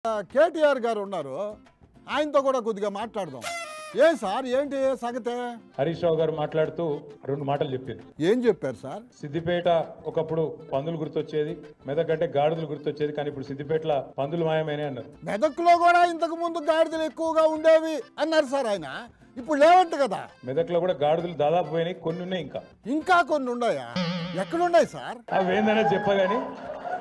కేటీఆర్ గారు ఉన్నారు, ఆయనతో కూడా కొద్దిగా మాట్లాడదాం. ఏ సార్ ఏంటి సంగతే? హరీష్ రావు గారు మాట్లాడుతూ రెండు మాటలు చెప్పారు. ఏం చెప్పారు సార్? సిద్దిపేట ఒకప్పుడు పందులు గుర్తొచ్చేది, మెదక్ అంటే గాడిదలు గుర్తొచ్చేది, కానీ ఇప్పుడు సిద్దిపేటలో పందులు మాయమైనా అన్నారు. మెదక్లో కూడా ఇంతకు ముందు గాడిదలు ఎక్కువగా ఉండేవి అన్నారు సార్ ఆయన. ఇప్పుడు లేవంట కదా. మెదక్లో కూడా గాడిదలు దాదాపు పోయినాయి, కొన్ని ఉన్నాయి, ఇంకా కొన్ని ఉన్నాయా? ఎక్కడున్నాయి సార్? అవి ఏందనేది చెప్పగాని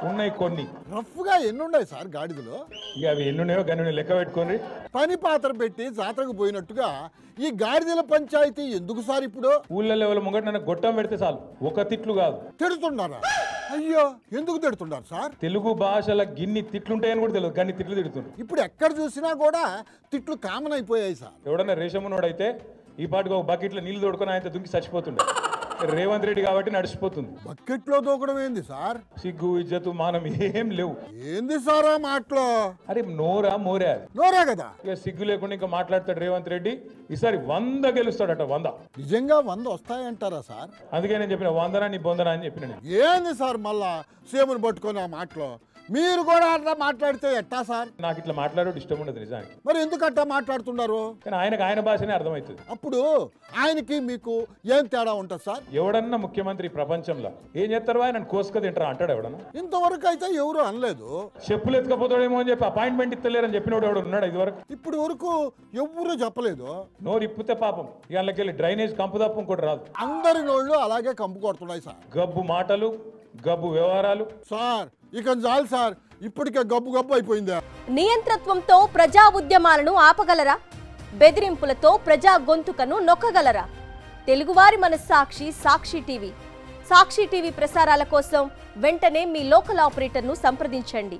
ఉన్నాయి కొన్ని. రఫ్ గా ఎన్ని ఉన్నాయి సార్ గాడిదలు? ఇక అవి ఎన్నున్నాయో గన్ని లెక్క పెట్టుకోండి. పని పాత్ర పెట్టి జాతరకు పోయినట్టుగా ఈ గాడిదల పంచాయతీ ఎందుకు సార్? ఇప్పుడు ఊళ్ళో లెవెల్ ముంగట నన్ను గొట్టం పెడితే చాలు, ఒక తిట్లు కాదు. తిడుతున్నారా? అయ్యో, ఎందుకు తిడుతున్నారు సార్? తెలుగు భాషల గిన్ని తిట్లుంటాయని కూడా తెలియదు, గన్ని తిట్లు తిడుతుండ్రు. ఇప్పుడు ఎక్కడ చూసినా కూడా తిట్లు కామన్ అయిపోయాయి సార్. ఎవడన్నా రేషమున్నోడైతే ఈ పాటికి ఒక బకెట్లో నీళ్లు తోడుకొని ఆయన దుంకి చచ్చిపోతుండే. రేవంత్ రెడ్డి కాబట్టి నడిచిపోతుంది. బకెట్లో దూకడం ఏంది సార్? సిగ్గు ఇజ్జతు మానం ఏం లేవు. ఏంది సారా మాటలో? అరే నోరా మోరే అది నోరే కదా. ఇక సిగ్గు లేకుండా ఇంకా మాట్లాడతాడు రేవంత్ రెడ్డి. ఈసారి 100 గెలుస్తాడట. 100 నిజంగా 100 వస్తాయంటారా సార్? అందుకే నేను చెప్పిన 100 నీ బొందనా అని చెప్పిన. ఏంది సార్ మళ్ళా సీఎంని పట్టుకొని ఆ మాటలో? మీరు కూడా అట్లా మాట్లాడితే ఎట్టా సార్? నాకు ఇట్లా మాట్లాడేది ఇష్టం ఉండదు నిజానికి. మరి ఎందుకు అట్టా మాట్లాడుతున్నారు? కానీ ఆయనకు ఆయన భాషనే అర్థమవుతుంది. అప్పుడు ఆయనకి మీకు ఏం తేడా ఉంటుంది సార్? ఎవడన్నా ముఖ్యమంత్రి ప్రపంచంలో ఏం చేస్తారు, ఆయన కోసుక తింటారా అంటాడు ఎవడన్నా? ఇంతవరకు అయితే ఎవరు అనలేదు. చెప్పులు ఎత్తుకపోతాడేమో అని చెప్పి అపాయింట్మెంట్ ఇస్తలేరని చెప్పినోడు ఎవడు ఉన్నాడు ఇదివరకు? ఇప్పుడు వరకు ఎవరు చెప్పలేదు. నోరు ఇప్పితే పాపం ఇళ్ళకెళ్ళి డ్రైనేజ్ కంపు తప్ప ఇంకోటి రాదు. అందరి నోళ్ళు అలాగే కంపు కొడుతున్నాయి సార్. గబ్బు మాటలు, గబ్బు వ్యవహారాలు. సార్ ఇక చాలు సార్, ఇప్పటికే గబ్బు గబ్బు అయిపోయిందా? నియంతృత్వంతో ప్రజా ఉద్యమాలను ఆపగలరా? బెదిరింపులతో ప్రజా గొంతుకను నొక్కగలరా? తెలుగువారి మనస్సాక్షి సాక్షి టీవీ. సాక్షి టీవీ ప్రసారాల కోసం వెంటనే మీ లోకల్ ఆపరేటర్ను సంప్రదించండి.